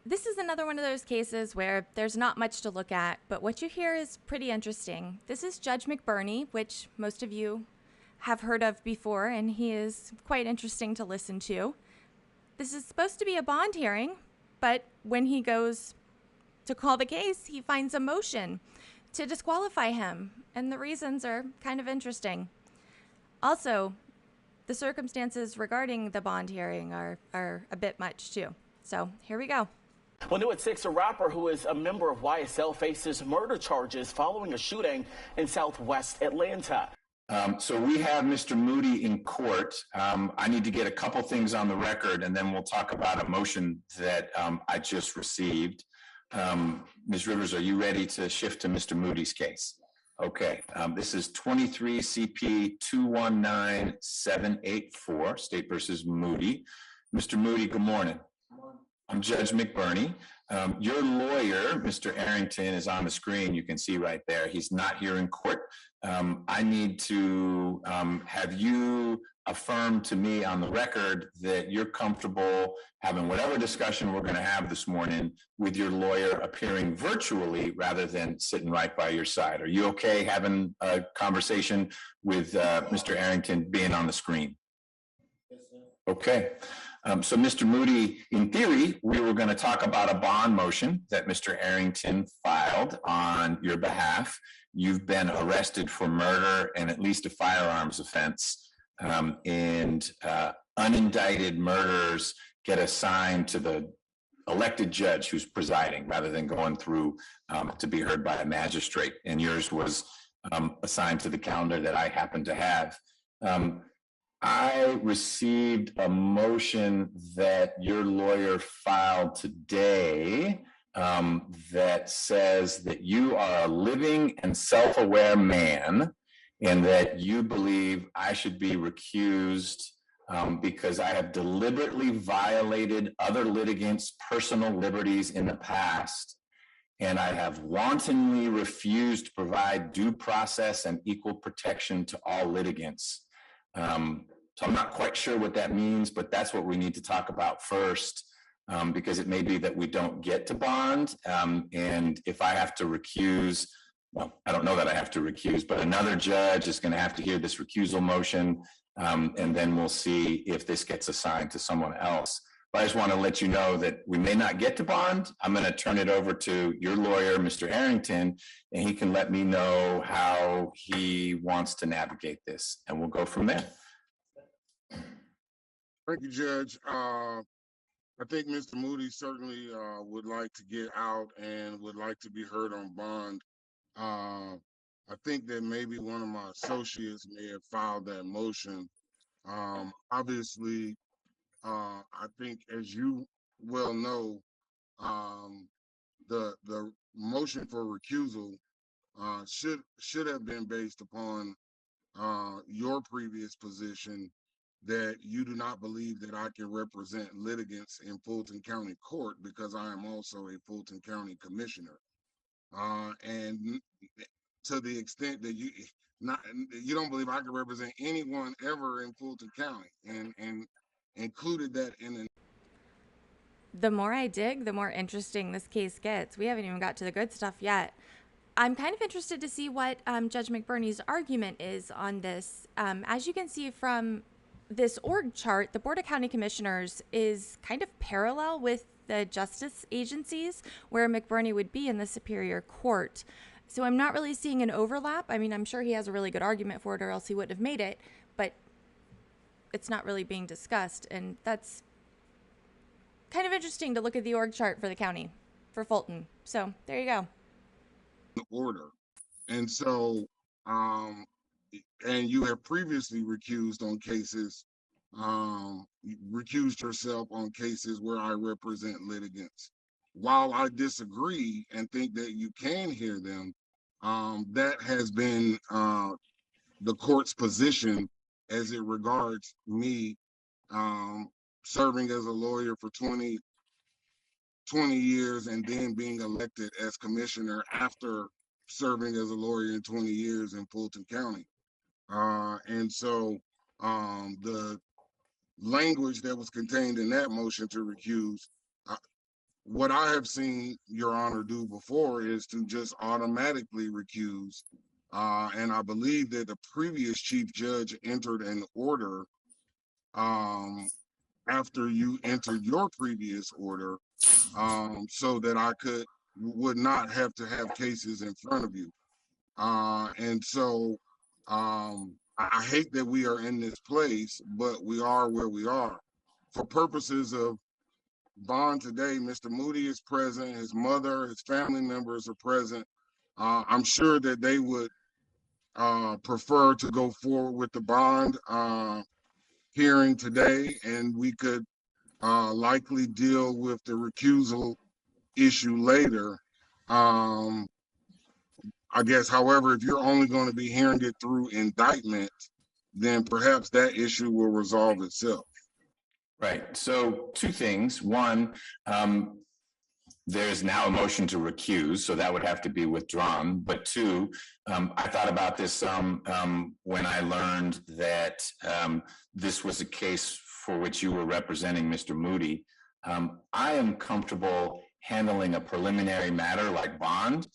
This is another one of those cases where there's not much to look at, but what you hear is pretty interesting. This is Judge McBurney, which most of you have heard of before, and he is quite interesting to listen to. This is supposed to be a bond hearing, but when he goes to call the case, he finds a motion to disqualify him, and the reasons are kind of interesting. Also, the circumstances regarding the bond hearing are a bit much too. So here we go. Well, new at 6, a rapper who is a member of YSL faces murder charges following a shooting in southwest Atlanta. So we have Mr. Moody in court. I need to get a couple things on the record, and then we'll talk about a motion that I just received. Ms. Rivers, are you ready to shift to Mr. Moody's case? Okay. This is 23 CP 219784, State versus Moody. Mr. Moody, good morning. I'm Judge McBurney. Your lawyer, Mr. Arrington, is on the screen. You can see right there. He's not here in court. I need to have you affirm to me on the record that you're comfortable having whatever discussion we're going to have this morning with your lawyer appearing virtually rather than sitting right by your side. Are you okay having a conversation with Mr. Arrington being on the screen? Yes, sir. Okay. So Mr. Moody, in theory, we were going to talk about a bond motion that Mr. Arrington filed on your behalf. You've been arrested for murder and at least a firearms offense, and unindicted murderers get assigned to the elected judge who's presiding rather than going through to be heard by a magistrate. And yours was assigned to the calendar that I happen to have. I received a motion that your lawyer filed today that says that you are a living and self-aware man and that you believe I should be recused because I have deliberately violated other litigants' personal liberties in the past, and I have wantonly refused to provide due process and equal protection to all litigants. So I'm not quite sure what that means, but that's what we need to talk about first, because it may be that we don't get to bond. And if I have to recuse, well, I don't know that I have to recuse, but another judge is going to have to hear this recusal motion, and then we'll see if this gets assigned to someone else. But I just want to let you know that we may not get to bond. I'm going to turn it over to your lawyer, Mr. Arrington, and he can let me know how he wants to navigate this, and we'll go from there. Thank you, Judge. I think Mr. Moody certainly would like to get out and would like to be heard on bond. I think that maybe one of my associates may have filed that motion. Obviously, I think, as you well know, the motion for recusal should have been based upon your previous position that you do not believe that I can represent litigants in Fulton County Court because I am also a Fulton County Commissioner. And to the extent that you don't believe I can represent anyone ever in Fulton County, and included that in an. The more I dig, the more interesting this case gets. We haven't even got to the good stuff yet. I'm kind of interested to see what Judge McBurney's argument is on this. As you can see from this org chart, the Board of County Commissioners is kind of parallel with the justice agencies where McBurney would be in the Superior Court. So I'm not really seeing an overlap. I mean, I'm sure he has a really good argument for it or else he wouldn't have made it, but it's not really being discussed. And that's kind of interesting to look at the org chart for the county, for Fulton. So there you go. Order. And so, and you have previously recused on cases, recused yourself on cases where I represent litigants. While I disagree and think that you can hear them, that has been the court's position as it regards me serving as a lawyer for 20 years and then being elected as commissioner after serving as a lawyer in 20 years in Fulton County. And so the language that was contained in that motion to recuse What I have seen Your Honor do before is to just automatically recuse. And I believe that the previous chief judge entered an order um, after you entered your previous order, so that I would not have to have cases in front of you. And so I hate that we are in this place, but we are where we are. For purposes of bond today, Mr. Moody is present, his mother, his family members are present. I'm sure that they would prefer to go forward with the bond hearing today, and we could likely deal with the recusal issue later. I guess, however, if you're only going to be hearing it through indictment, then perhaps that issue will resolve itself. Right. So two things. One, there's now a motion to recuse, so that would have to be withdrawn. But two, I thought about this when I learned that this was a case for which you were representing Mr. Moody. I am comfortable handling a preliminary matter like bond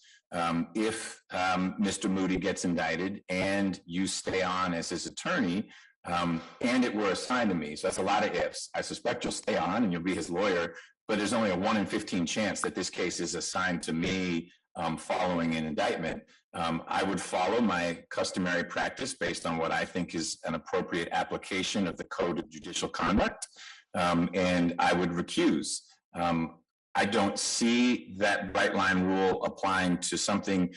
if Mr. Moody gets indicted and you stay on as his attorney, and it were assigned to me. So that's a lot of ifs. I suspect you'll stay on and you'll be his lawyer, but there's only a 1 in 15 chance that this case is assigned to me following an indictment. I would follow my customary practice based on what I think is an appropriate application of the Code of Judicial Conduct, and I would recuse. I don't see that bright line rule applying to something.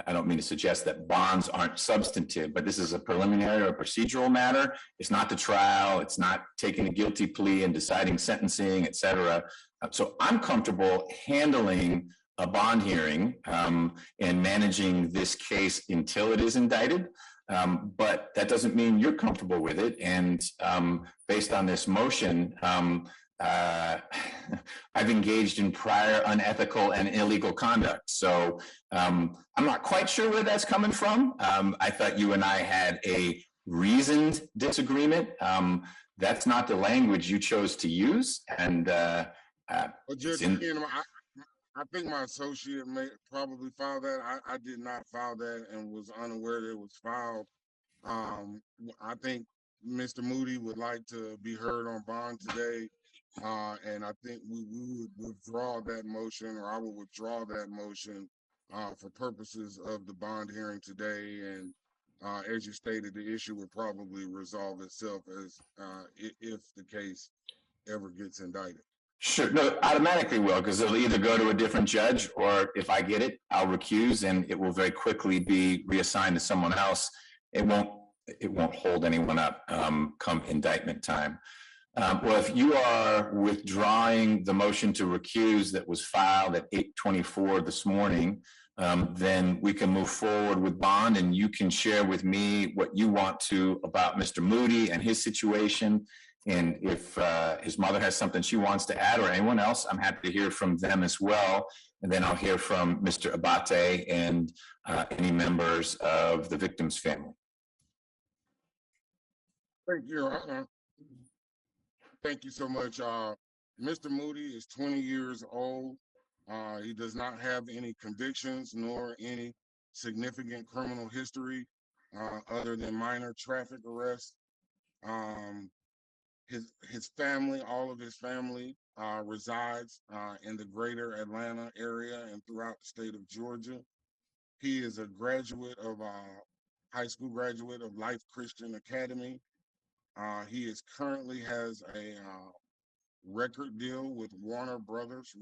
I don't mean to suggest that bonds aren't substantive, but this is a preliminary or a procedural matter. It's not the trial. It's not taking a guilty plea and deciding sentencing, et cetera. So I'm comfortable handling a bond hearing and managing this case until it is indicted. But that doesn't mean you're comfortable with it. And based on this motion, I've engaged in prior unethical and illegal conduct. So I'm not quite sure where that's coming from. I thought you and I had a reasoned disagreement. That's not the language you chose to use. And But Judge, I think my associate may probably filed that. I did not file that and was unaware that it was filed. I think Mr. Moody would like to be heard on bond today. And I think we would withdraw that motion, or I will withdraw that motion for purposes of the bond hearing today. And as you stated, the issue would probably resolve itself as if the case ever gets indicted. Sure, no, automatically will, because it'll either go to a different judge, or if I get it, I'll recuse, and it will very quickly be reassigned to someone else. It won't hold anyone up come indictment time. Well, if you are withdrawing the motion to recuse that was filed at 8:24 this morning, then we can move forward with bond, and you can share with me what you want to about Mr. Moody and his situation. And if his mother has something she wants to add, or anyone else, I'm happy to hear from them as well. And then I'll hear from Mr. Abate and any members of the victim's family. Thank you, Your Honor. Thank you so much. Mr. Moody is 20 years old. He does not have any convictions nor any significant criminal history other than minor traffic arrests. His family, all of his family resides in the greater Atlanta area and throughout the state of Georgia. He is a graduate of high school graduate of Life Christian Academy. He currently has a record deal with Warner Records.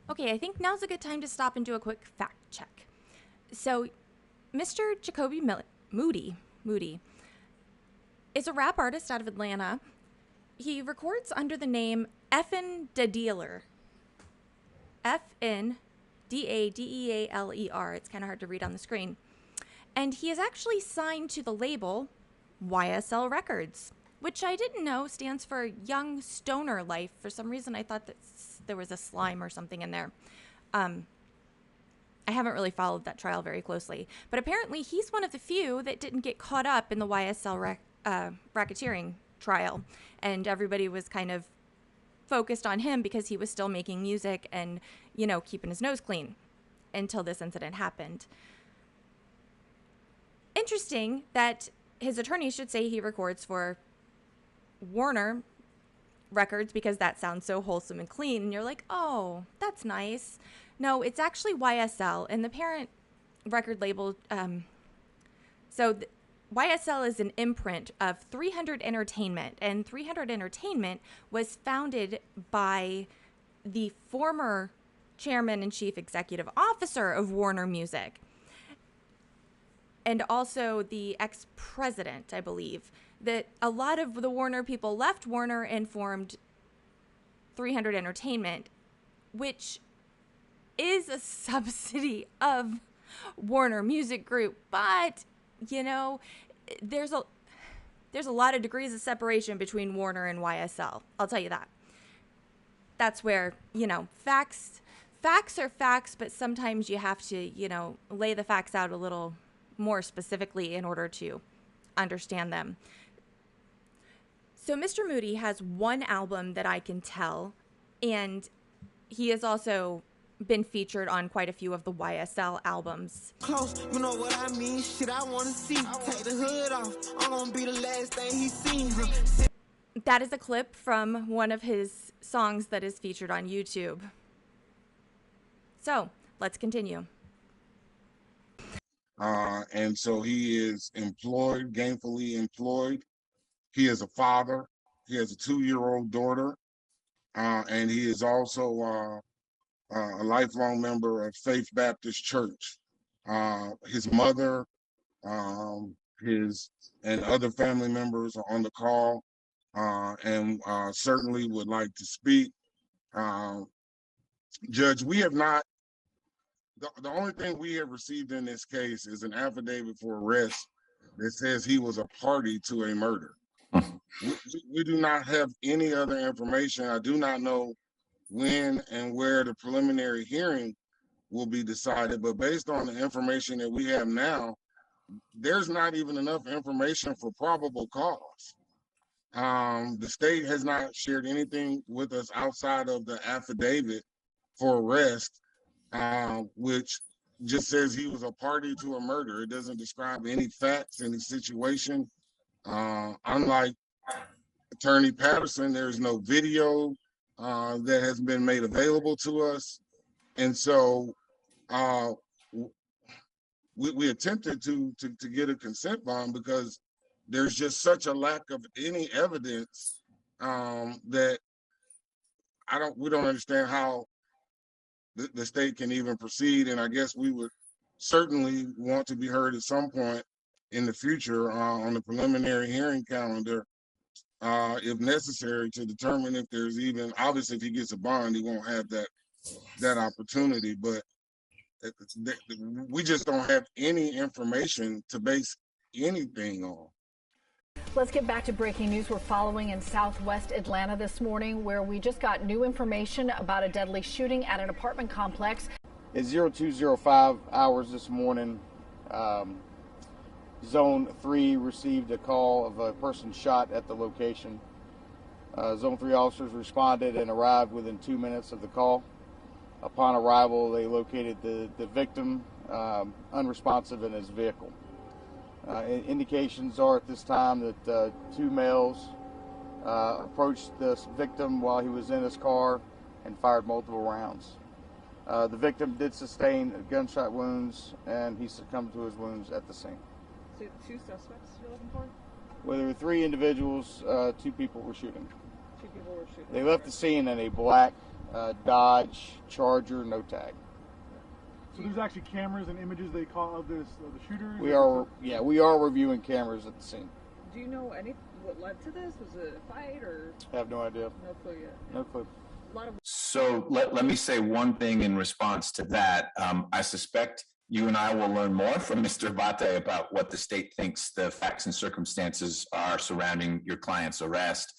Okay, I think now's a good time to stop and do a quick fact check. So, Mr. Jacoby Moody is a rap artist out of Atlanta. He records under the name Effin' Da Dealer. F-N-D-A-D-E-A-L-E-R. It's kind of hard to read on the screen. And he is actually signed to the label YSL Records, which I didn't know stands for Young Stoner Life. For some reason, I thought that there was a slime or something in there. I haven't really followed that trial very closely. But apparently, he's one of the few that didn't get caught up in the YSL racketeering trial. And everybody was kind of focused on him because he was still making music and, you know, keeping his nose clean until this incident happened. Interesting that his attorney should say he records for Warner Records because that sounds so wholesome and clean. And you're like, oh, that's nice. No, it's actually YSL, and the parent record label. YSL is an imprint of 300 Entertainment, and 300 Entertainment was founded by the former chairman and chief executive officer of Warner Music, and also the ex-president, I believe. That a lot of the Warner people left Warner and formed 300 Entertainment, which is a subsidy of Warner Music Group, but you know, there's a lot of degrees of separation between Warner and YSL. I'll tell you that. That's where, you know, facts are facts, but sometimes you have to, you know, lay the facts out a little more specifically in order to understand them. So Mr. Moody has one album that I can tell, and he has also been featured on quite a few of the YSL albums. Close, you know what I mean? Shit I wanna see. Take the hood off. I'm gonna be the last thing he seen. That is a clip from one of his songs that is featured on YouTube. So let's continue. And so he is employed, gainfully employed. He is a father. He has a 2-year-old daughter. And he is also a lifelong member of Faith Baptist Church. His mother, his and other family members are on the call and certainly would like to speak. Judge, we have not, the only thing we have received in this case is an affidavit for arrest that says he was a party to a murder. We do not have any other information. I do not know when and where the preliminary hearing will be decided, but based on the information that we have now, there's not even enough information for probable cause. The state has not shared anything with us outside of the affidavit for arrest, which just says he was a party to a murder. It doesn't describe any facts, any situation. Unlike Attorney Patterson, there's no video that has been made available to us. And so we attempted to get a consent bond because there's just such a lack of any evidence that we don't understand how the state can even proceed. And I guess we would certainly want to be heard at some point in the future on the preliminary hearing calendar, if necessary, to determine if there's even, obviously if he gets a bond, he won't have that opportunity, but we just don't have any information to base anything on. Let's get back to breaking news we're following in southwest Atlanta this morning, where we just got new information about a deadly shooting at an apartment complex. At 0205 hours this morning, Zone 3 received a call of a person shot at the location. Zone 3 officers responded and arrived within 2 minutes of the call. Upon arrival, they located the victim unresponsive in his vehicle. Indications are at this time that 2 males approached this victim while he was in his car and fired multiple rounds. The victim did sustain gunshot wounds, and he succumbed to his wounds at the scene. So 2 suspects you're looking for? Well, there were 3 individuals, 2 people were shooting. 2 people were shooting. They left the scene in a black Dodge Charger, no tag. So there's actually cameras and images they call of the shooters? We are reviewing cameras at the scene. Do you know what led to this? Was it a fight or? I have no idea. No clue yet. No clue. So let me say one thing in response to that. I suspect you and I will learn more from Mr. Abate about what the state thinks the facts and circumstances are surrounding your client's arrest.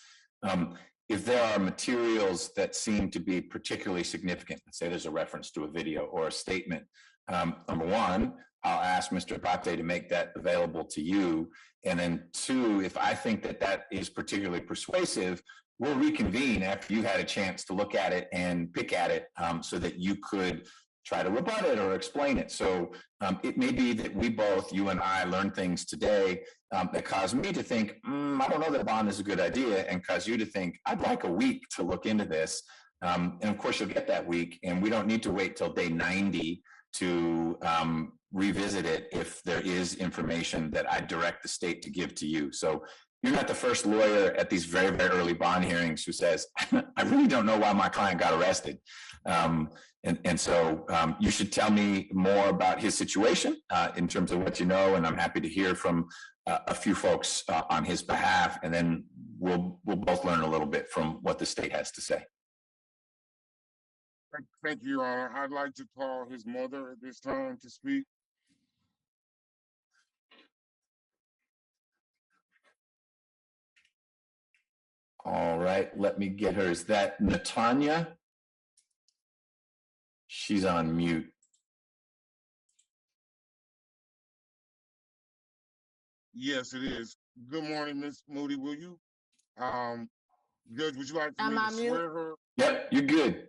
If there are materials that seem to be particularly significant, let's say there's a reference to a video or a statement, number one, I'll ask Mr. Abate to make that available to you. And then 2, if I think that is particularly persuasive, we'll reconvene after you had a chance to look at it and pick at it, so that you could try to rebut it or explain it. So it may be that we both, you and I, learned things today that caused me to think, I don't know that bond is a good idea, and cause you to think, I'd like a week to look into this. And of course, you'll get that week, and we don't need to wait till day 90 to revisit it if there is information that I direct the state to give to you. So you're not the first lawyer at these very, very early bond hearings who says, I really don't know why my client got arrested. So you should tell me more about his situation in terms of what you know, and I'm happy to hear from a few folks on his behalf, and then we'll both learn a little bit from what the state has to say. Thank you, Your Honor. I'd like to call his mother at this time to speak. All right, let me get her. Is that Natanya? She's on mute. Yes, it is. Good morning, Ms. Moody. Will you, Judge, would you like for me to swear her? Yep, you're good.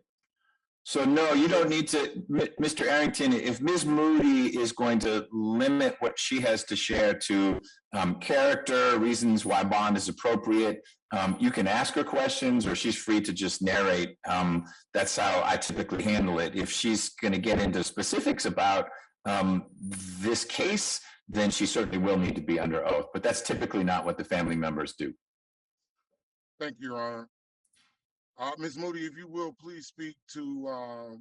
So no, you don't need to, Mr. Arrington, if Ms. Moody is going to limit what she has to share to character, reasons why bond is appropriate, you can ask her questions, or she's free to just narrate. That's how I typically handle it. If she's going to get into specifics about this case, then she certainly will need to be under oath, but that's typically not what the family members do. Thank you, Your Honor. Ms. Moody, if you will, please speak to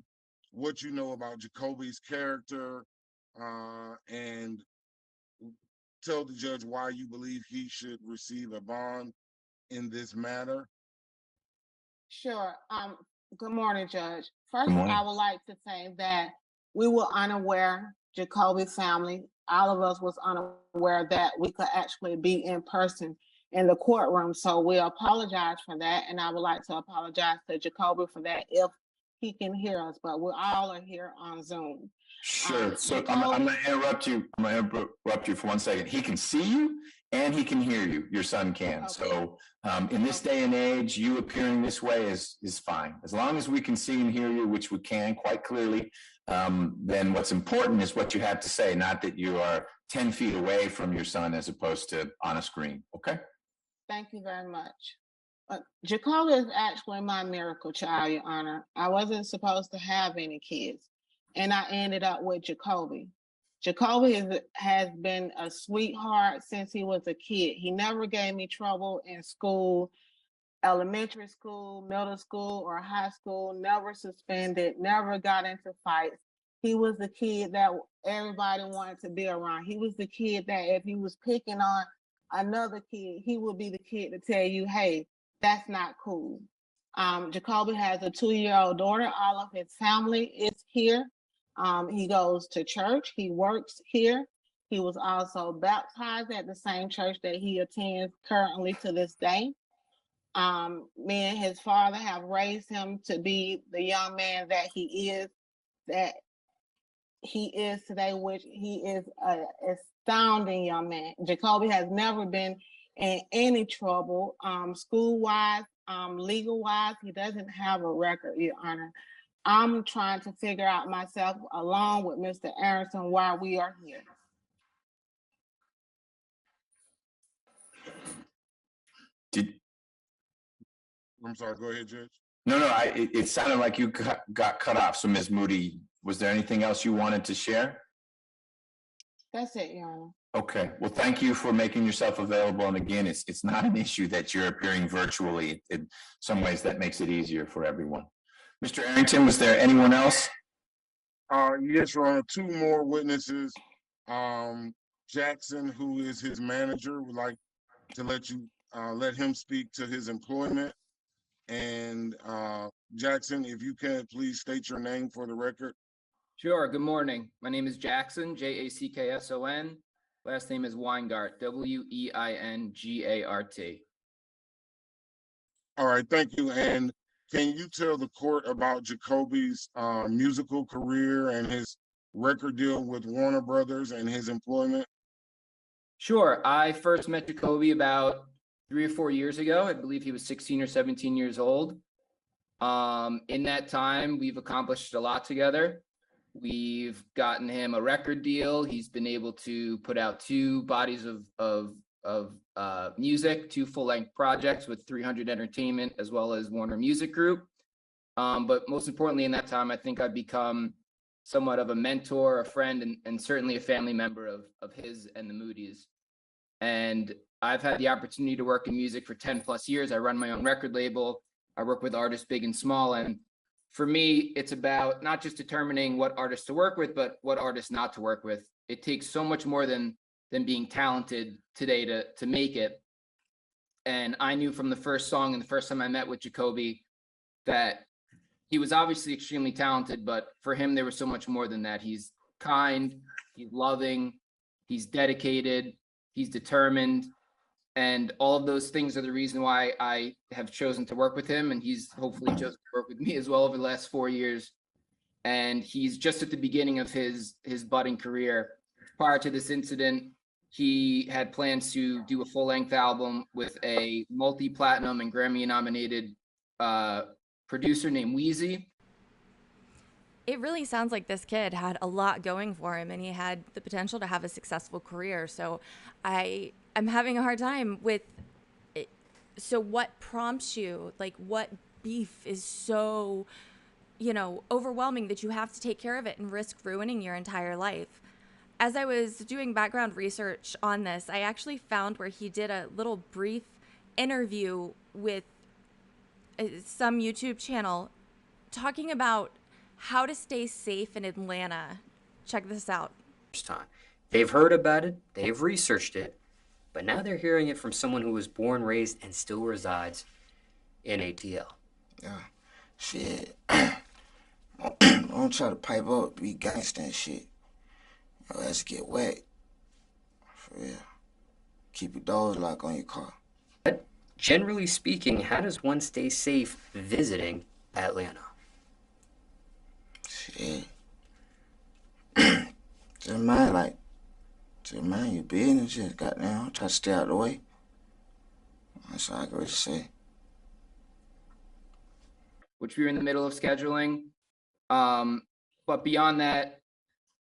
what you know about Jacoby's character and tell the judge why you believe he should receive a bond in this matter. Sure. Good morning, Judge. First, I would like to say that we were unaware, Jacoby's family, all of us was unaware that we could actually be in person in the courtroom. So we apologize for that. And I would like to apologize to Jacoby for that if he can hear us, but we all are here on Zoom. Sure. So I'm going to interrupt you. I'm going to interrupt you for 1 second. He can see you and he can hear you. Your son can. Okay. So in this day and age, you appearing this way is fine. As long as we can see and hear you, which we can quite clearly, then what's important is what you have to say, not that you are 10 feet away from your son as opposed to on a screen. Okay? Thank you very much. Jacoby is actually my miracle child, Your Honor. I wasn't supposed to have any kids, and I ended up with Jacoby. Jacoby has been a sweetheart since he was a kid. He never gave me trouble in school, elementary school, middle school, or high school, never suspended, never got into fights. He was the kid that everybody wanted to be around. He was the kid that if he was picking on another kid, he would be the kid to tell you, hey, that's not cool. Jacoby has a 2-year-old daughter. All of his family is here. He goes to church. He works here. He was also baptized at the same church that he attends currently to this day. Me and his father have raised him to be the young man that he is today, which he is an astounding young man. Jacoby has never been in any trouble, school-wise, legal-wise. He doesn't have a record, Your Honor. I'm trying to figure out myself, along with Mr. Arrington, why we are here. I'm sorry, go ahead, Judge. No, it sounded like you got cut off. So Ms. Moody, was there anything else you wanted to share? That's it, Your Honor. Okay, well, thank you for making yourself available. And again, it's not an issue that you're appearing virtually. In some ways, that makes it easier for everyone. Mr. Arrington, was there anyone else? Yes, Your Honor, 2 more witnesses. Jackson, who is his manager, would like to let him speak to his employment. And Jackson, if you can, please state your name for the record. Sure. Good morning. My name is Jackson, Jackson. Last name is Weingart, Weingart. All right, thank you. And can you tell the court about Jacoby's musical career and his record deal with Warner Brothers and his employment? Sure. I first met Jacoby about 3 or 4 years ago. I believe he was 16 or 17 years old. In that time, we've accomplished a lot together. We've gotten him a record deal. He's been able to put out 2 bodies of music, 2 full-length projects with 300 Entertainment as well as Warner Music Group. But most importantly, in that time, I think I've become somewhat of a mentor, a friend, and certainly a family member of his and the Moody's. And I've had the opportunity to work in music for 10 plus years. I run my own record label. I work with artists big and small. And for me, it's about not just determining what artists to work with, but what artists not to work with. It takes so much more than being talented today to make it. And I knew from the first song and the first time I met with Jacoby that he was obviously extremely talented, but for him, there was so much more than that. He's kind, he's loving, he's dedicated, he's determined. And all of those things are the reason why I have chosen to work with him. And he's hopefully chosen to work with me as well over the last 4 years. And he's just at the beginning of his budding career. Prior to this incident, he had plans to do a full-length album with a multi-platinum and Grammy-nominated producer named Wheezy. It really sounds like this kid had a lot going for him and he had the potential to have a successful career. So I'm having a hard time with it. So what prompts you? Like, what beef is so, overwhelming that you have to take care of it and risk ruining your entire life? As I was doing background research on this, I actually found where he did a little brief interview with some YouTube channel talking about how to stay safe in Atlanta. Check this out. Time. They've heard about it, they've researched it, but now they're hearing it from someone who was born, raised, and still resides in ATL. Yeah, shit. Don't try to pipe up, be gangsta and shit. Your ass get wet. For real. Keep your doors locked on your car. But generally speaking, how does one stay safe visiting Atlanta? Shit. Just mind your business. Just goddamn, try to stay out of the way. That's all I can really say. Which we were in the middle of scheduling. But beyond that,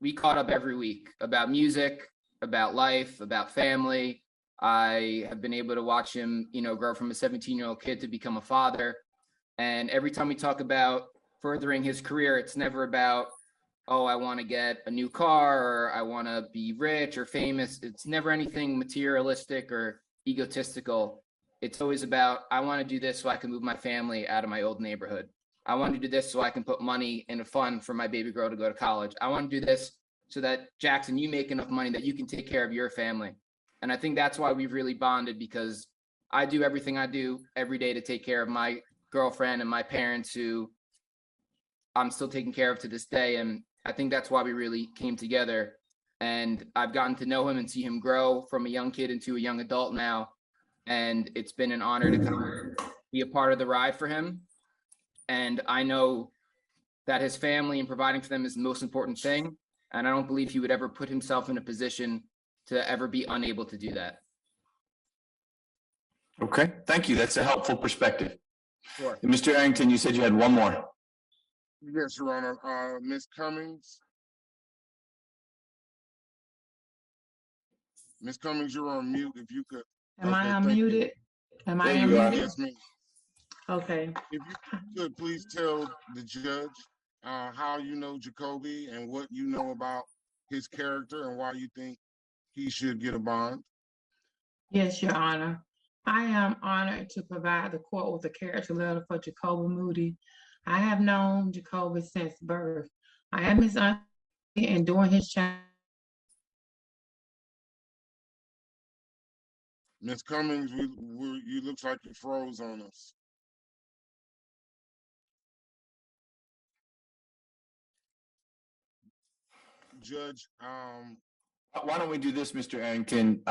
we caught up every week about music, about life, about family. I have been able to watch him, grow from a 17-year-old kid to become a father. And every time we talk about furthering his career, it's never about, oh, I want to get a new car or I want to be rich or famous. It's never anything materialistic or egotistical. It's always about, I want to do this so I can move my family out of my old neighborhood. I want to do this so I can put money in a fund for my baby girl to go to college. I want to do this so that, Jackson, you make enough money that you can take care of your family. And I think that's why we've really bonded, because I do everything I do every day to take care of my girlfriend and my parents, who I'm still taking care of to this day. And I think that's why we really came together. And I've gotten to know him and see him grow from a young kid into a young adult now. And it's been an honor to come be a part of the ride for him. And I know that his family and providing for them is the most important thing. And I don't believe he would ever put himself in a position to ever be unable to do that. Okay, thank you. That's a helpful perspective. Sure. Mr. Arrington, you said you had one more. Yes, Your Honor. Ms. Cummings. Ms. Cummings, you're on mute. If you could. Am I unmuted? Am I There you are. unmuted? Yes, ma'am. Okay. If you could please tell the judge how you know Jacoby and what you know about his character and why you think he should get a bond. Yes, Your Honor. I am honored to provide the court with a character letter for Jacoby Moody. I have known Jacoby since birth. I am his auntie, and during his child. Ms. Cummings, you looks like you froze on us. Judge, why don't we do this, Mr. Arrington?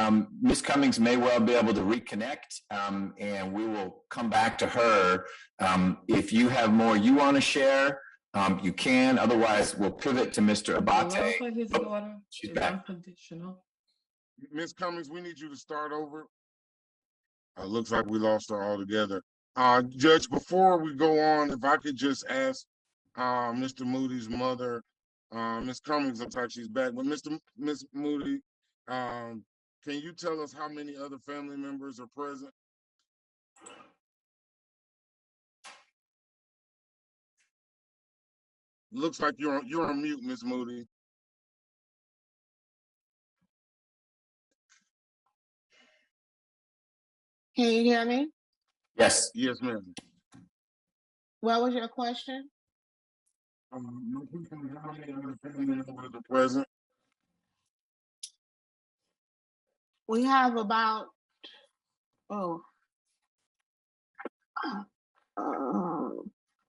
Ms. Cummings may well be able to reconnect, and we will come back to her. If you have more you want to share, you can. Otherwise, we'll pivot to Mr. Abate. For his daughter she's is back. unconditional. Ms. Cummings, we need you to start over. Looks like we lost her altogether. Judge, before we go on, if I could just ask Mr. Moody's mother, Miss Cummings, looks like she's back, but Miss Moody, can you tell us how many other family members are present? Looks like you're on mute, Miss Moody. Can you hear me? Yes. Yes, ma'am. What was your question? How many other family members are present? We have about,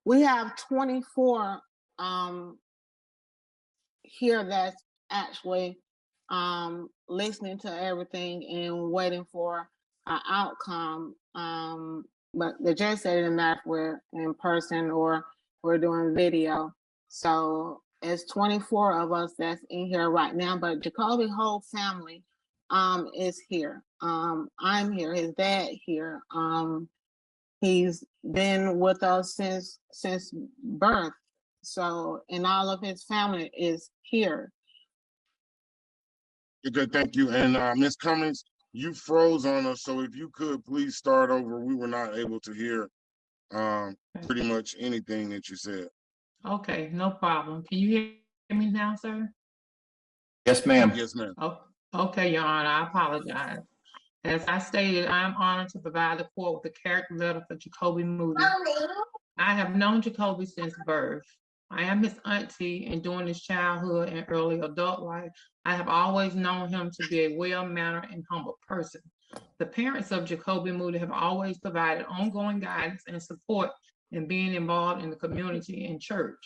we have 24 here that's actually listening to everything and waiting for an outcome. But the judge said it doesn't matter if we're in person or we're doing video. So it's 24 of us that's in here right now, but Jacoby's whole family is here. I'm here, his dad here. He's been with us since birth. So, and all of his family is here. Okay, thank you. And Ms. Cummings, you froze on us, so if you could please start over. We were not able to hear pretty much anything that you said. Okay, no problem. Can you hear me now, sir? Yes, ma'am. Yes, ma'am. Oh, okay, Your Honor, I apologize. As I stated, I am honored to provide the court with a character letter for Jacoby Moody. I have known Jacoby since birth. I am his auntie, and during his childhood and early adult life, I have always known him to be a well-mannered and humble person. The parents of Jacoby Moody have always provided ongoing guidance and support in being involved in the community and church.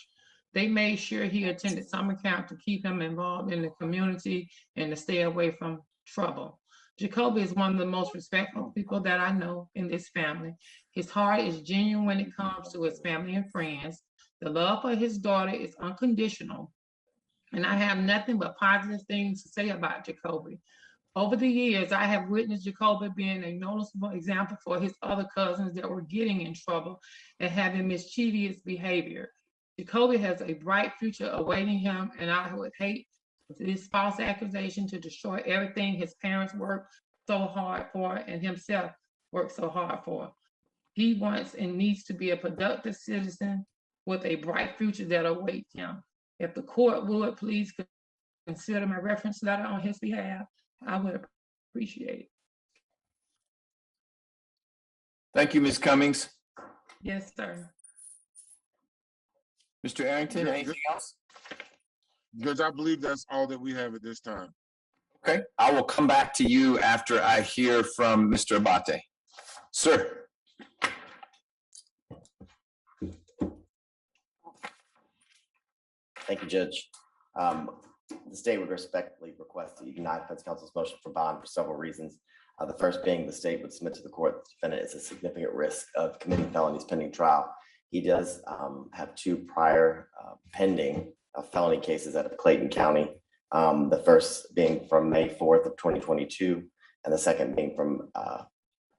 They made sure he attended summer camp to keep him involved in the community and to stay away from trouble. Jacoby is one of the most respectful people that I know in this family. His heart is genuine when it comes to his family and friends. The love for his daughter is unconditional. And I have nothing but positive things to say about Jacoby. Over the years, I have witnessed Jacoby being a noticeable example for his other cousins that were getting in trouble and having mischievous behavior. Jacoby has a bright future awaiting him, and I would hate this false accusation to destroy everything his parents worked so hard for and himself worked so hard for. He wants and needs to be a productive citizen with a bright future that awaits him. If the court would please consider my reference letter on his behalf, I would appreciate it. Thank you, Ms. Cummings. Yes, sir. Mr. Arrington, anything else? Judge, I believe that's all that we have at this time. Okay, I will come back to you after I hear from Mr. Abate. Sir. Thank you, Judge. The state would respectfully request that you deny defense counsel's motion for bond for several reasons. The first being the state would submit to the court that the defendant is a significant risk of committing felonies pending trial. He does have two prior pending felony cases out of Clayton County. The first being from May 4th of 2022, and the second being from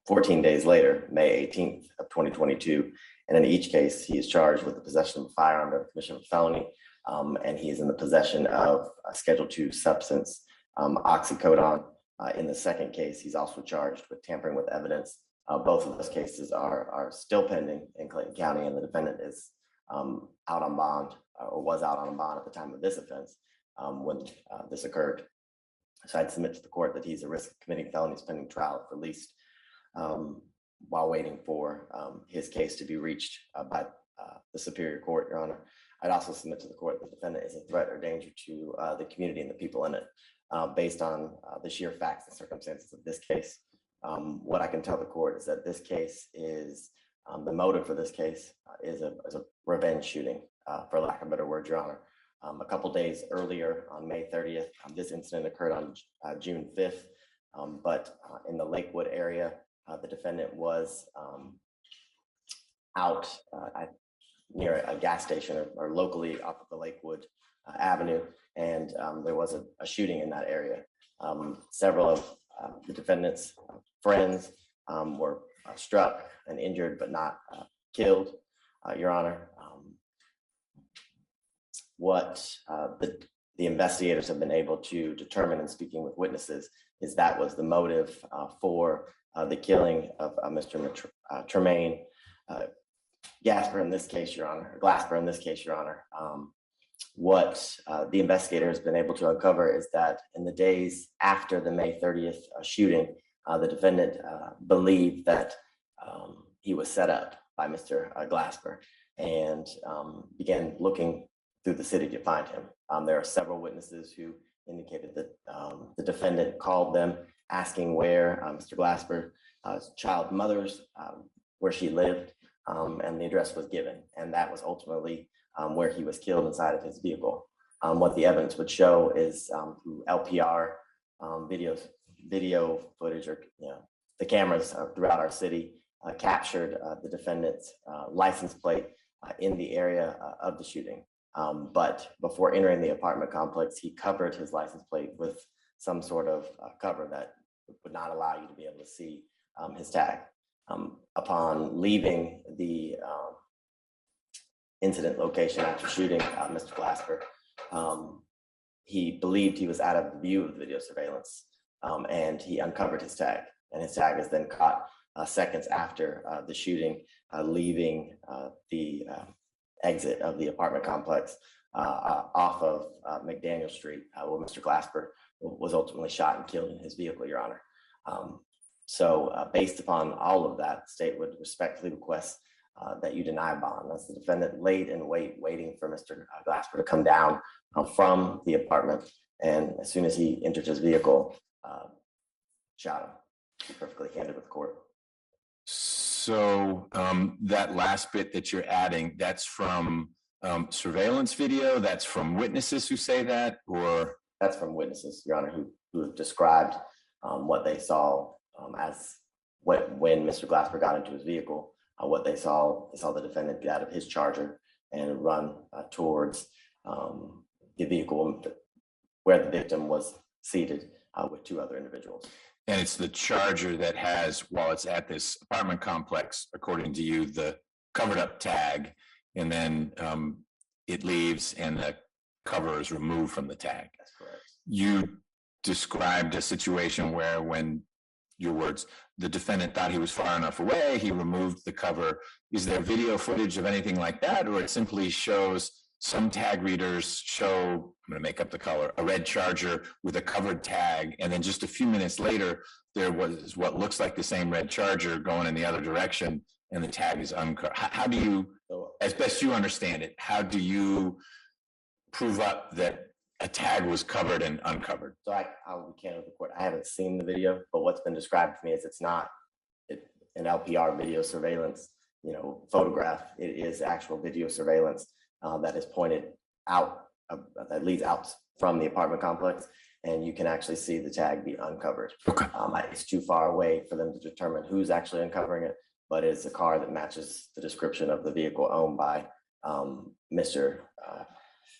14 days later, May 18th of 2022. And in each case, he is charged with the possession of a firearm or commission of a felony, and he is in the possession of a Schedule II substance, oxycodone. In the second case, he's also charged with tampering with evidence. Both of those cases are still pending in Clayton County, and the defendant is out on bond, or was out on bond at the time of this offense when this occurred. So I'd submit to the court that he's a risk of committing felonies pending trial, if released, while waiting for his case to be reached by the Superior Court, Your Honor. I'd also submit to the court that the defendant is a threat or danger to the community and the people in it, based on the sheer facts and circumstances of this case. What I can tell the court is that this case is, the motive for this case is a revenge shooting, for lack of a better word, Your Honor. A couple days earlier, on May 30th, this incident occurred on June 5th, but in the Lakewood area, the defendant was out near a gas station or locally up the Lakewood Avenue, and there was a shooting in that area. Several of the defendant's friends were struck and injured, but not killed, Your Honor. What the investigators have been able to determine in speaking with witnesses is that was the motive for the killing of Mr. Tremaine Gasper in this case, Your Honor, or Glasper in this case, Your Honor. What the investigator has been able to uncover is that in the days after the May 30th shooting, the defendant believed that he was set up by Mr. Glasper and began looking through the city to find him. There are several witnesses who indicated that the defendant called them asking where Mr. Glasper's child mother's, where she lived, and the address was given. And that was ultimately where he was killed inside of his vehicle. What the evidence would show is through LPR video footage, or the cameras throughout our city captured the defendant's license plate in the area of the shooting. But before entering the apartment complex, he covered his license plate with some sort of cover that would not allow you to be able to see his tag. Upon leaving the incident location after shooting Mr. Glasper, he believed he was out of the view of the video surveillance, and he uncovered his tag. And his tag is then caught seconds after the shooting, leaving the exit of the apartment complex off of McDaniel Street, where Mr. Glasper was ultimately shot and killed in his vehicle, Your Honor. So based upon all of that, the state would respectfully request that you deny bond. That's the defendant laid in wait, waiting for Mr. Glasper to come down from the apartment. And as soon as he entered his vehicle, shot him. To be perfectly candid with the court. So that last bit that you're adding, that's from surveillance video, that's from witnesses who say that, or? That's from witnesses, Your Honor, who have described what they saw as when Mr. Glasper got into his vehicle, what they saw the defendant get out of his Charger and run towards the vehicle where the victim was seated with two other individuals. And it's the Charger that has, while it's at this apartment complex, according to you, the covered up tag, and then it leaves and the cover is removed from the tag. That's correct. You described a situation where, when your words, the defendant thought he was far enough away, he removed the cover. Is there video footage of anything like that, or it simply shows some tag readers show, I'm going to make up the color, a red Charger with a covered tag, and then just a few minutes later, there was what looks like the same red Charger going in the other direction, and the tag is uncovered? How do you, as best you understand it, how do you prove up that a tag was covered and uncovered? So I'll be candid with the court. I haven't seen the video, but what's been described to me is it's not an LPR video surveillance, photograph. It is actual video surveillance that is pointed out, that leads out from the apartment complex, and you can actually see the tag be uncovered. Okay. It's too far away for them to determine who's actually uncovering it, but it's a car that matches the description of the vehicle owned by Mr.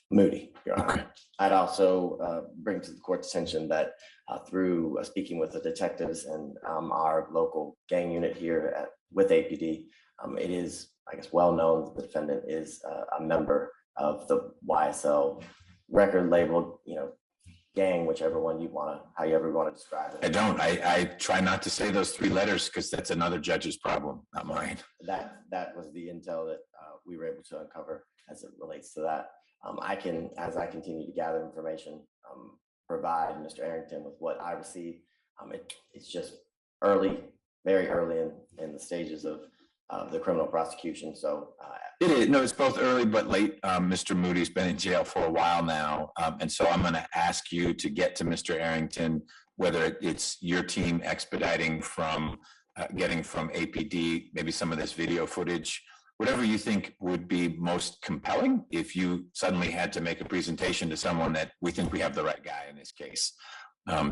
Moody, Your Honor. Okay. I'd also bring to the court's attention that through speaking with the detectives and our local gang unit here with APD, it is, I guess, well known that the defendant is a member of the YSL record label, gang, whichever one you want to, however you want to describe it. I don't. I try not to say those three letters because that's another judge's problem, not mine. That was the intel that we were able to uncover as it relates to that. I can, as I continue to gather information, provide Mr. Arrington with what I receive. It's just early, very early in the stages of the criminal prosecution. So it is. No, it's both early but late. Mr. Moody's been in jail for a while now. And so I'm going to ask you to get to Mr. Arrington, whether it's your team expediting from getting from APD, maybe some of this video footage, whatever you think would be most compelling if you suddenly had to make a presentation to someone that we think we have the right guy in this case,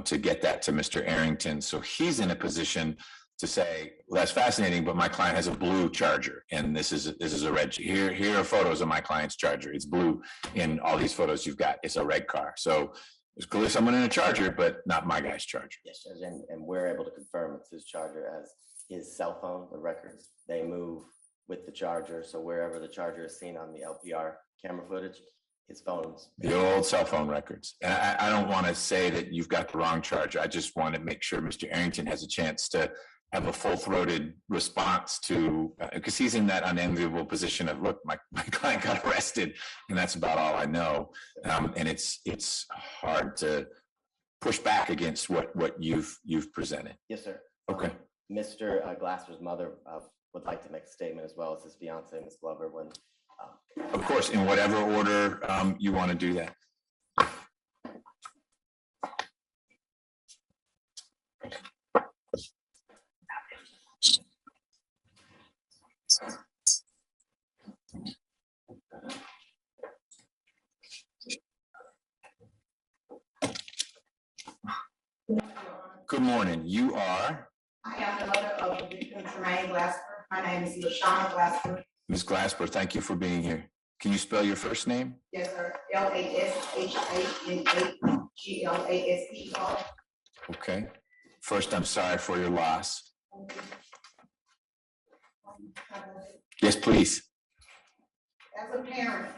to get that to Mr. Arrington. So he's in a position to say, well, that's fascinating, but my client has a blue Charger, and this is a red. Here are photos of my client's Charger. It's blue in all these photos you've got. It's a red car. So there's clearly someone in a Charger, but not my guy's Charger. Yes, and we're able to confirm it's his Charger, as his cell phone, the records, they move with the charger. So wherever the charger is seen on the LPR camera footage, his phone's. The old cell phone records. And I don't want to say that you've got the wrong charger. I just want to make sure Mr. Arrington has a chance to have a full-throated response to, because he's in that unenviable position of, look, my client got arrested, and that's about all I know. And it's hard to push back against what you've presented. Yes, sir. Okay. Mr. Glasper's mother would like to make a statement, as well as his fiance, Ms. Glover, when. Of course, in whatever order you want to do that. Good morning. You are? I am the mother of the victim, Tremaine Glasper. My name is LaShawn Glasper. Ms. Glasper, thank you for being here. Can you spell your first name? Yes, sir. LASHANAGLASPER. Okay. First, I'm sorry for your loss. Yes, please. As a parent,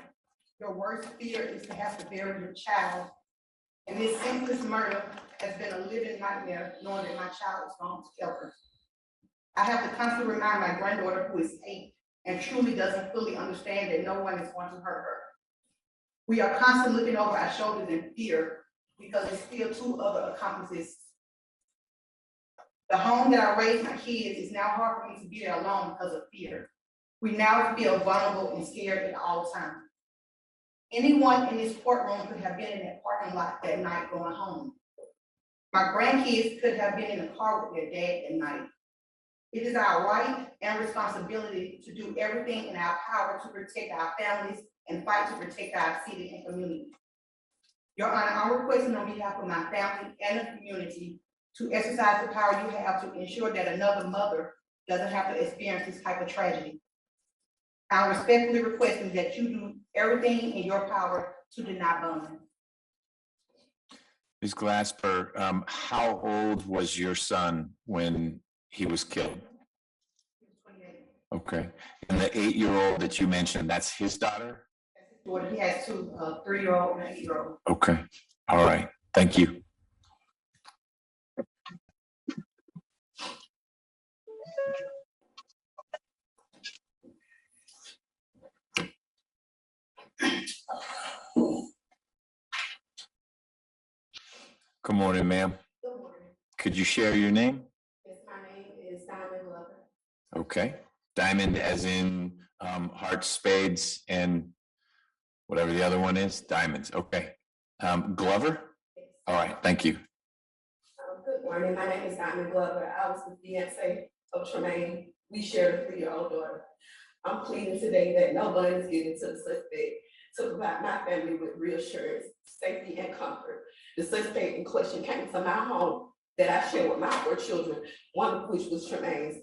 your worst fear is to have to bury your child. And this senseless murder has been a living nightmare, knowing that my child is gone to shelter. I have to constantly remind my granddaughter, who is 8, and truly doesn't fully understand that no one is going to hurt her. We are constantly looking over our shoulders in fear because there's still 2 other accomplices. The home that I raised my kids is now hard for me to be there alone because of fear. We now feel vulnerable and scared at all times. Anyone in this courtroom could have been in that parking lot that night going home. My grandkids could have been in the car with their dad that night. It is our right and responsibility to do everything in our power to protect our families and fight to protect our city and community. Your Honor, I'm requesting on behalf of my family and the community to exercise the power you have to ensure that another mother doesn't have to experience this type of tragedy. I'm respectfully requesting that you do everything in your power to deny Burney. Ms. Glasper, how old was your son when he was killed? Okay. And the 8-year-old that you mentioned, that's his daughter? He has 2, a 3-year-old and an 8-year-old. Okay. All right. Thank you. Good morning, ma'am. Good morning. Could you share your name? Yes, my name is Diamond Glover. Okay. Diamond as in hearts, spades, and whatever the other one is. Diamonds. Okay. Glover? Yes. All right. Thank you. Good morning. My name is Diamond Glover. I was the fiance of Tremaine. We share a 3-year-old daughter. I'm pleading today that no bond is given to the suspect to provide my family with reassurance, safety, and comfort. The suspect in question came to my home that I share with my 4 children, one of which was Tremaine's.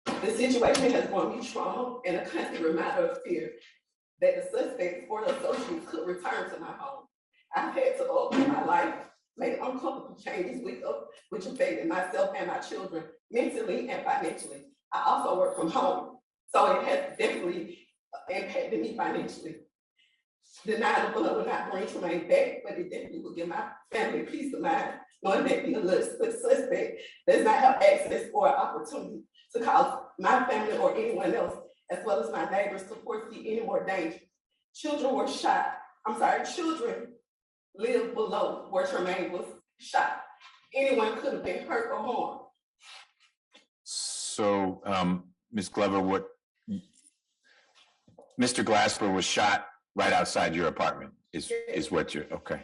The situation has brought me trauma and a constant reminder of fear that the suspects or the associates could return to my home. I've had to open my life, make uncomfortable changes which affected myself and my children mentally and financially. I also work from home, so it has definitely impacted me financially. Denying the blood will not bring Tremaine back, but it definitely will give my family peace of mind, knowing that the suspect does not have access or opportunity to cause my family or anyone else, as well as my neighbors, to foresee any more danger. Children live below where Tremaine was shot. Anyone could have been hurt or harmed. So, Ms. Glover, Mr. Glasper was shot right outside your apartment, is what you're, okay.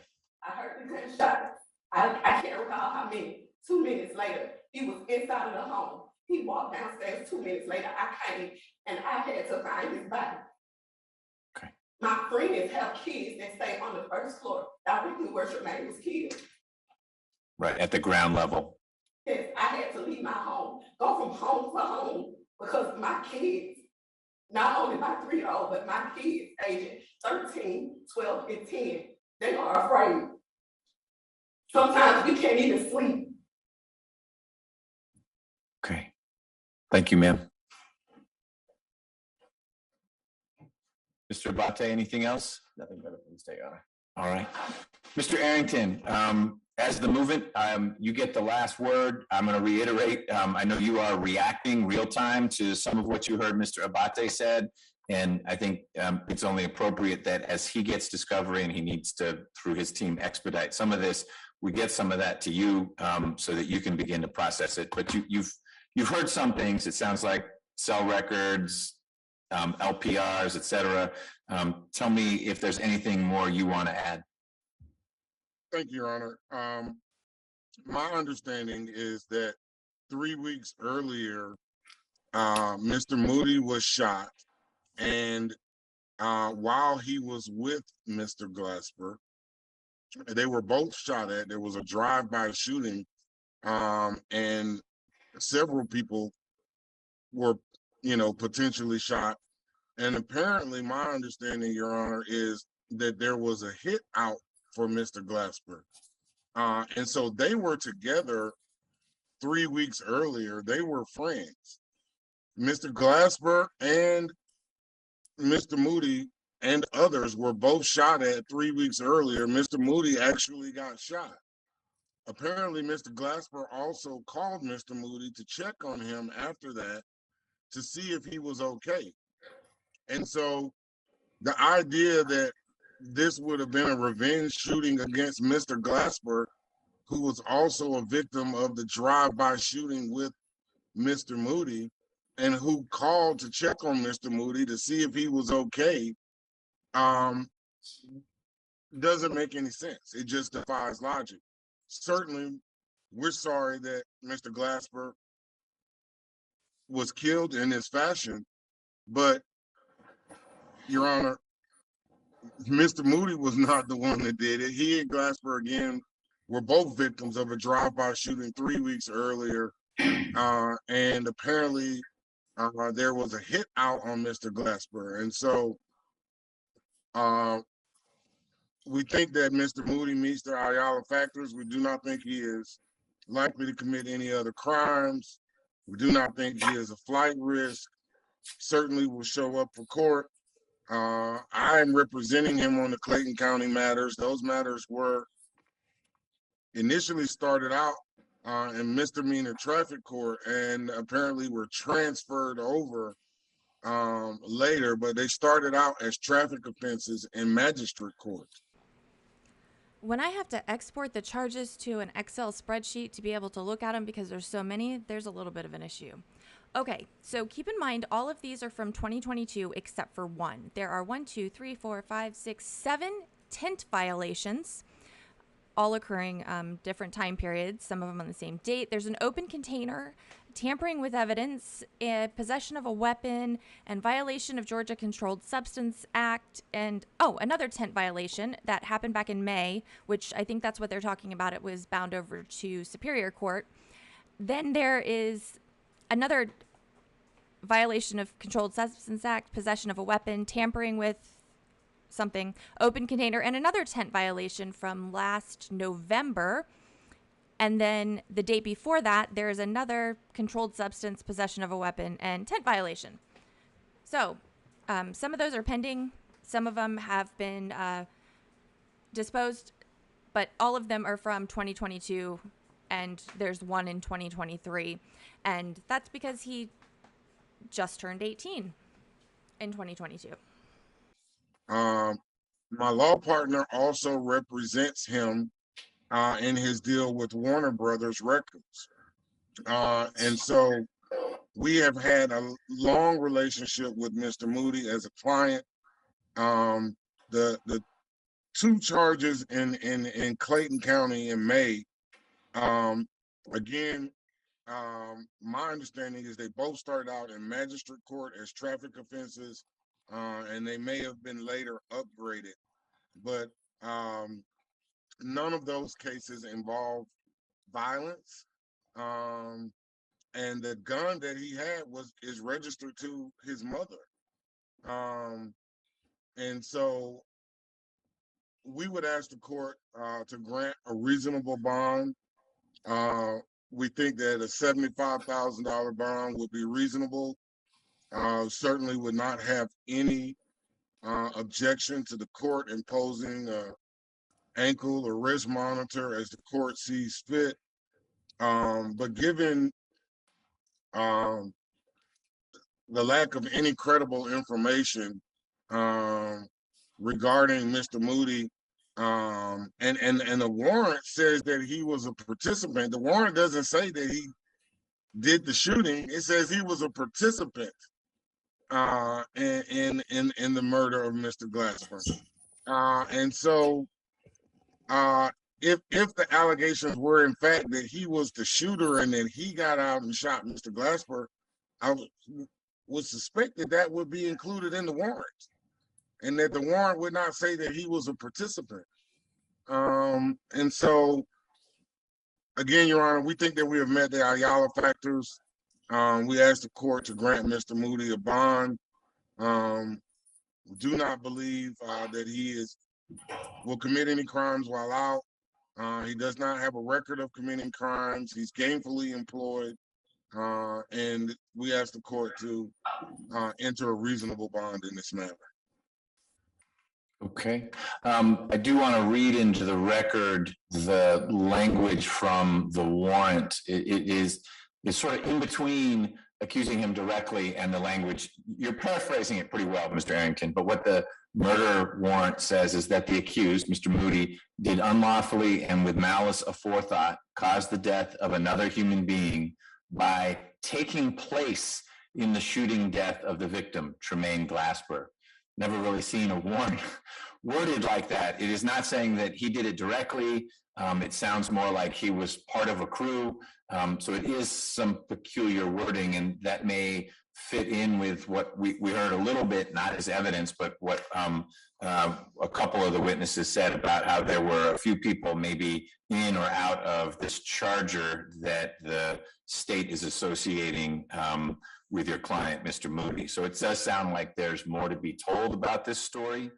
I heard the gunshot. I can't recall how many. 2 minutes later, he was inside of the home. He walked downstairs. 2 minutes later, I came and I had to find his body. Okay. My friends have kids that stay on the 1st floor, directly where Tremaine was killed. Right, at the ground level. Yes, I had to leave my home, go from home to home, because my kids, not only my 3-year-old, but my kids aged 13, 12, and 10, they are afraid. Sometimes we can't even sleep. Okay. Thank you, ma'am. Mr. Abate, anything else? Nothing better from the state, Your Honor. All right. Mr. Arrington, as the movement, you get the last word. I'm going to reiterate, I know you are reacting real time to some of what you heard Mr. Abate said, and I think it's only appropriate that as he gets discovery and he needs to, through his team, expedite some of this, we get some of that to you so that you can begin to process it. But you've heard some things. It sounds like cell records, LPRs, et cetera. Tell me if there's anything more you want to add. Thank you, Your Honor. My understanding is that 3 weeks earlier, Mr. Moody was shot, and while he was with Mr. Glasper, they were both shot at. There was a drive-by shooting, and several people were, potentially shot. And apparently, my understanding, Your Honor, is that there was a hit out for Mr. Glasper. And so they were together 3 weeks earlier. They were friends. Mr. Glasper and Mr. Moody and others were both shot at 3 weeks earlier. Mr. Moody actually got shot. Apparently, Mr. Glasper also called Mr. Moody to check on him after that to see if he was okay. And so the idea that this would have been a revenge shooting against Mr. Glasper, who was also a victim of the drive-by shooting with Mr. Moody, and who called to check on Mr. Moody to see if he was okay, doesn't make any sense. It just defies logic. Certainly, we're sorry that Mr. Glasper was killed in this fashion, but, Your Honor, Mr. Moody was not the one that did it. He and Glasper, again, were both victims of a drive-by shooting 3 weeks earlier, and apparently there was a hit out on Mr. Glasper. And so we think that Mr. Moody meets the Ayala factors. We do not think he is likely to commit any other crimes. We do not think he is a flight risk. Certainly will show up for court. I am representing him on the Clayton County matters. Those matters were initially started out in misdemeanor traffic court and apparently were transferred over later, but they started out as traffic offenses in magistrate court. When I have to export the charges to an Excel spreadsheet to be able to look at them because there's so many, there's a little bit of an issue. Okay, so keep in mind all of these are from 2022 except for one. There are 7 tint violations, all occurring different time periods, some of them on the same date. There's an open container, tampering with evidence, possession of a weapon, and violation of Georgia Controlled Substance Act, and another tint violation that happened back in May, which I think that's what they're talking about. It was bound over to Superior Court. Then there is another violation of Controlled Substance Act, possession of a weapon, tampering with something, open container, and another tent violation from last November. And then the date before that, there is another controlled substance, possession of a weapon, and tent violation. So some of those are pending. Some of them have been disposed, but all of them are from 2022, and there's one in 2023. And that's because he just turned 18 in 2022. My law partner also represents him in his deal with Warner Brothers Records. And so we have had a long relationship with Mr. Moody as a client. The two charges in Clayton County in May, again, my understanding is they both started out in magistrate court as traffic offenses, and they may have been later upgraded, but none of those cases involve violence. And the gun that he had is registered to his mother. And so we would ask the court to grant a reasonable bond We think that a $75,000 bond would be reasonable. Certainly would not have any objection to the court imposing a ankle or wrist monitor as the court sees fit. But given the lack of any credible information regarding Mr. Moody, and the warrant says that he was a participant. The warrant doesn't say that he did the shooting. It says he was a participant in the murder of Mr. Glasper. And so if the allegations were in fact that he was the shooter and that he got out and shot Mr. Glasper, I would suspect that that would be included in the warrant, and that the warrant would not say that he was a participant. And so, again, Your Honor, we think that we have met the Ayala factors. We asked the court to grant Mr. Moody a bond. We do not believe that he will commit any crimes while out. He does not have a record of committing crimes. He's gainfully employed. And we asked the court to enter a reasonable bond in this matter. Okay. I do want to read into the record the language from the warrant. It's sort of in between accusing him directly and the language. You're paraphrasing it pretty well, Mr. Arrington, but what the murder warrant says is that the accused, Mr. Moody, did unlawfully and with malice aforethought cause the death of another human being by taking place in the shooting death of the victim, Tremaine Glasper. Never really seen a warrant worded like that. It is not saying that he did it directly. It sounds more like he was part of a crew. So it is some peculiar wording, and that may fit in with what we heard a little bit, not as evidence, but what a couple of the witnesses said about how there were a few people maybe in or out of this charger that the state is associating with your client, Mr. Moody. So it does sound like there's more to be told about this story.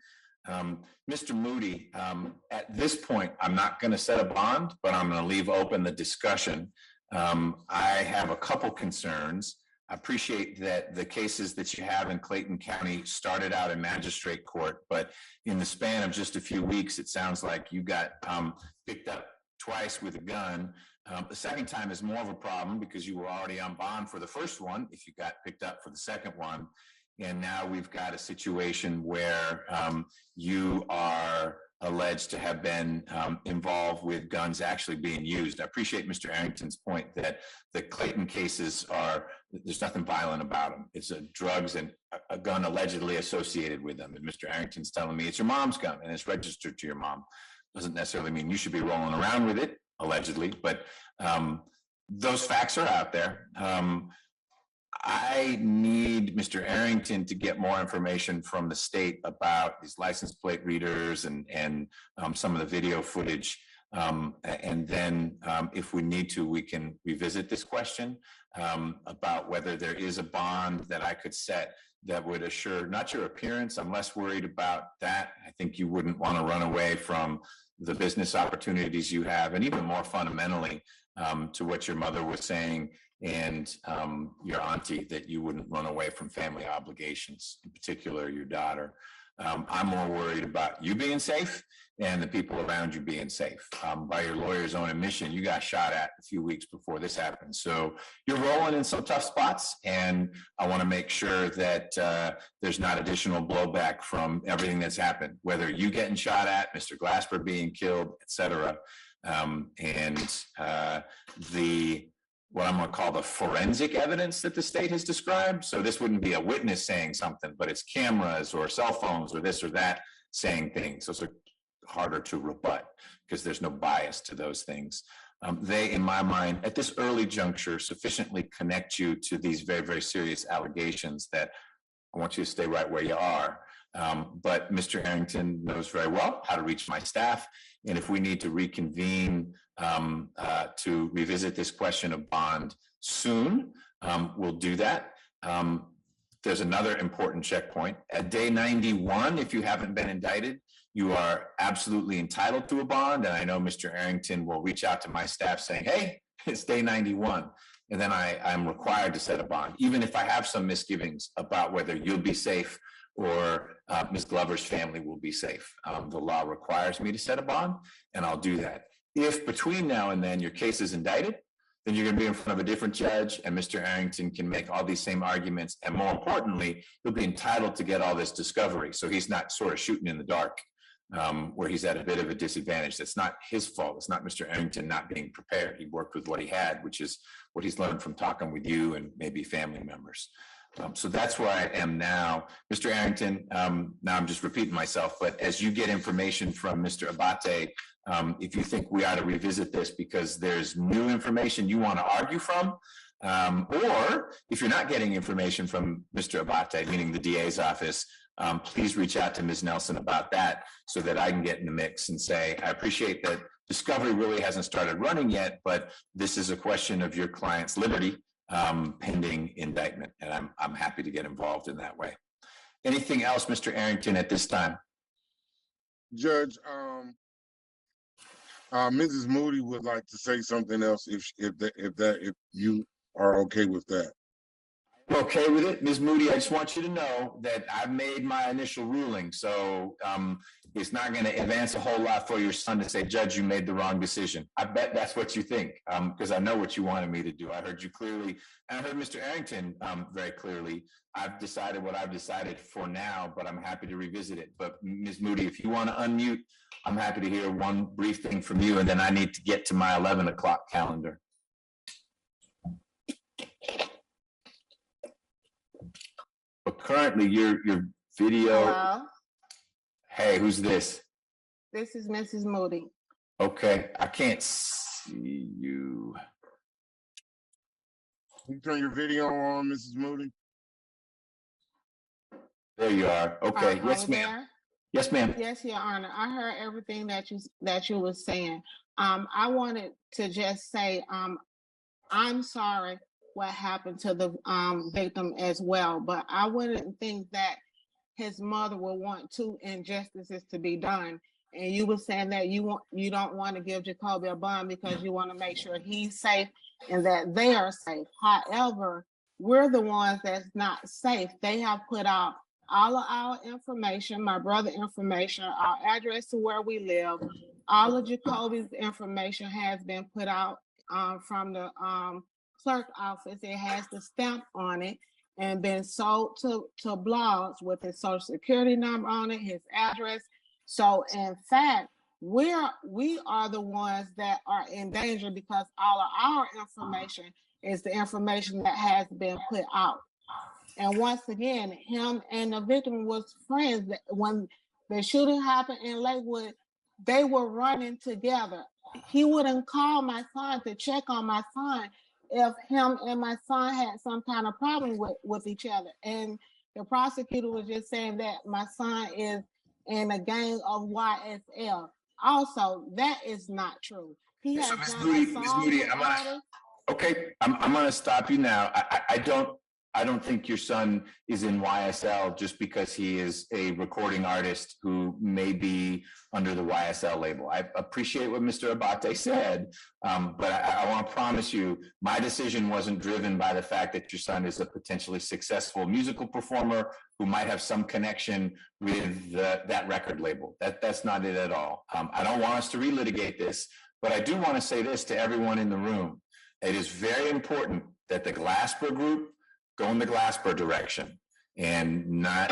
Mr. Moody, at this point, I'm not going to set a bond, but I'm going to leave open the discussion. I have a couple concerns. I appreciate that the cases that you have in Clayton County started out in magistrate court, but in the span of just a few weeks, it sounds like you got picked up twice with a gun. The second time is more of a problem because you were already on bond for the first one if you got picked up for the second one. And now we've got a situation where you are alleged to have been involved with guns actually being used. I appreciate Mr. Arrington's point that the Clayton cases there's nothing violent about them. It's drugs and a gun allegedly associated with them. And Mr. Arrington's telling me it's your mom's gun and it's registered to your mom. Doesn't necessarily mean you should be rolling around with it, allegedly, but those facts are out there. I need Mr. Arrington to get more information from the state about these license plate readers and some of the video footage. And then if we need to, we can revisit this question about whether there is a bond that I could set that would assure not your appearance. I'm less worried about that. I think you wouldn't want to run away from the business opportunities you have, and even more fundamentally to what your mother was saying and your auntie, that you wouldn't run away from family obligations, in particular your daughter. I'm more worried about you being safe and the people around you being safe. By your lawyer's own admission, you got shot at a few weeks before this happened. So you're rolling in some tough spots, and I want to make sure that there's not additional blowback from everything that's happened, whether you getting shot at, Mr. Glasper being killed, et cetera. What I'm going to call the forensic evidence that the state has described. So this wouldn't be a witness saying something, but it's cameras or cell phones or this or that saying things. Those are harder to rebut because there's no bias to those things. They, in my mind, at this early juncture, sufficiently connect you to these very, very serious allegations that I want you to stay right where you are. But Mr. Arrington knows very well how to reach my staff. And if we need to reconvene to revisit this question of bond soon, we'll do that. There's another important checkpoint. At day 91, if you haven't been indicted, you are absolutely entitled to a bond. And I know Mr. Arrington will reach out to my staff saying, hey, It's day 91. And then I'm required to set a bond, even if I have some misgivings about whether you'll be safe or Ms. Glover's family will be safe. The law requires me to set a bond, and I'll do that. If between now and then your case is indicted, then you're going to be in front of a different judge, and Mr. Arrington can make all these same arguments. And more importantly, he'll be entitled to get all this discovery. So he's not sort of shooting in the dark, where he's at a bit of a disadvantage. That's not his fault. It's not Mr. Arrington not being prepared. He worked with what he had, which is what he's learned from talking with you and maybe family members. So that's where I am now. Mr. Arrington, now I'm just repeating myself, but as you get information from Mr. Abate, if you think we ought to revisit this because there's new information you want to argue from, or if you're not getting information from Mr. Abate, meaning the DA's office, please reach out to Ms. Nelson about that so that I can get in the mix and say, I appreciate that discovery really hasn't started running yet, but this is a question of your client's liberty pending indictment, and I'm happy to get involved in that way. Anything else, Mr. Arrington, at this time? Judge, Mrs. Moody would like to say something else if you are okay with that. Okay with it, Ms. Moody. I just want you to know that I've made my initial ruling, so it's not going to advance a whole lot for your son to say, Judge, you made the wrong decision. I bet that's what you think, because I know what you wanted me to do. I heard you clearly, and I heard Mr. Arrington very clearly. I've decided what I've decided for now, but I'm happy to revisit it. But Ms. Moody, if you want to unmute, I'm happy to hear one brief thing from you, and then I need to get to my 11 o'clock calendar. But currently, your video. Hello? Hey, who's this? This is Mrs. Moody. Okay, I can't see you. Can you turn your video on, Mrs. Moody? There you are. Okay, yes, ma'am. There? Yes, ma'am. Yes, Your Honor. I heard everything that you were saying. I wanted to just say I'm sorry what happened to the victim as well, but I wouldn't think that his mother would want two injustices to be done. And you were saying that you don't want to give Jacoby a bond because you want to make sure he's safe and that they are safe. However, we're the ones that's not safe. They have put out all of our information, my brother's information, our address to where we live. All of Jacoby's information has been put out from the clerk office. It has the stamp on it and been sold to blogs with his social security number on it, his address. So in fact, we are the ones that are in danger because all of our information is the information that has been put out. And once again, him and the victim was friends. When the shooting happened in Lakewood, they were running together. He wouldn't call my son to check on my son if him and my son had some kind of problem with each other. And the prosecutor was just saying that my son is in a gang of YSL. Also, that is not true. He has Ms. Moody, I'm gonna stop you now. I don't think your son is in YSL just because he is a recording artist who may be under the YSL label. I appreciate what Mr. Abate said, but I want to promise you, my decision wasn't driven by the fact that your son is a potentially successful musical performer who might have some connection with that record label. That's not it at all. I don't want us to relitigate this, but I do want to say this to everyone in the room. It is very important that the Glasper group go in the Glasper direction and not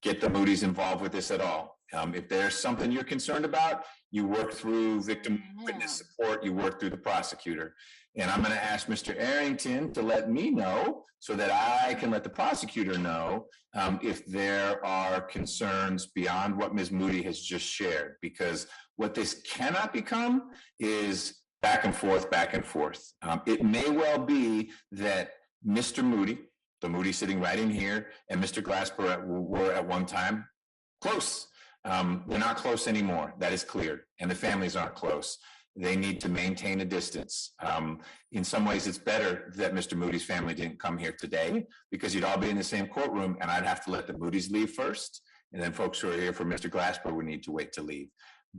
get the Moody's involved with this at all. If there's something you're concerned about, you work through victim witness support, you work through the prosecutor. And I'm going to ask Mr. Arrington to let me know so that I can let the prosecutor know if there are concerns beyond what Ms. Moody has just shared, because what this cannot become is back and forth, back and forth. It may well be that Mr. Moody, the Moody sitting right in here, and Mr. Glasper were at one time close. They're not close anymore. That is clear. And the families aren't close. They need to maintain a distance. In some ways, it's better that Mr. Moody's family didn't come here today because you'd all be in the same courtroom and I'd have to let the Moody's leave first. And then folks who are here for Mr. Glasper would need to wait to leave.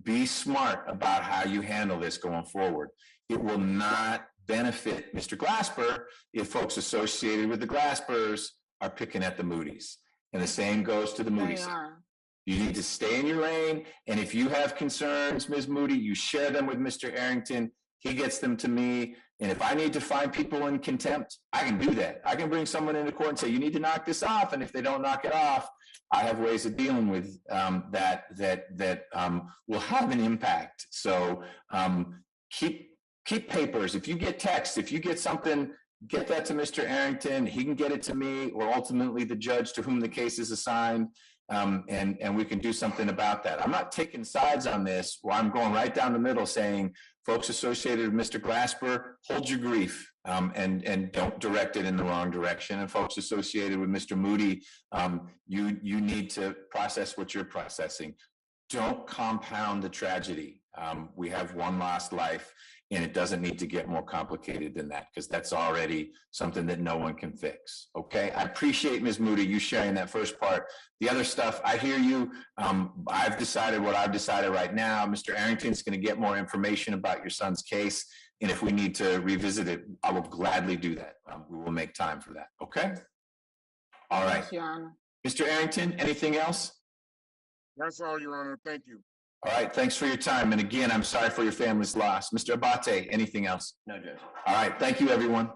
Be smart about how you handle this going forward. It will not benefit Mr. Glasper if folks associated with the Glaspers are picking at the Moody's. And the same goes to the Moody's. You need to stay in your lane. And if you have concerns, Ms. Moody, you share them with Mr. Arrington. He gets them to me. And if I need to find people in contempt, I can do that. I can bring someone into court and say, you need to knock this off. And if they don't knock it off, I have ways of dealing with that will have an impact. So keep papers. If you get text, if you get something, get that to Mr. Arrington. He can get it to me, or ultimately the judge to whom the case is assigned. And we can do something about that. I'm not taking sides on this, where I'm going right down the middle saying, folks associated with Mr. Glasper, hold your grief and don't direct it in the wrong direction. And folks associated with Mr. Moody, you need to process what you're processing. Don't compound the tragedy. We have one lost life, and it doesn't need to get more complicated than that, because that's already something that no one can fix. Okay, I appreciate, Ms. Moody, you sharing that first part. The other stuff, I hear you. I've decided what I've decided right now. Mr. Arrington's going to get more information about your son's case, and if we need to revisit it, I will gladly do that. We will make time for that. Okay. All right. Yes, Your Honor. Mr. Arrington, anything else? That's all, Your Honor. Thank you. All right, thanks for your time. And again, I'm sorry for your family's loss. Mr. Abate, anything else? No, Judge. All right, thank you, everyone.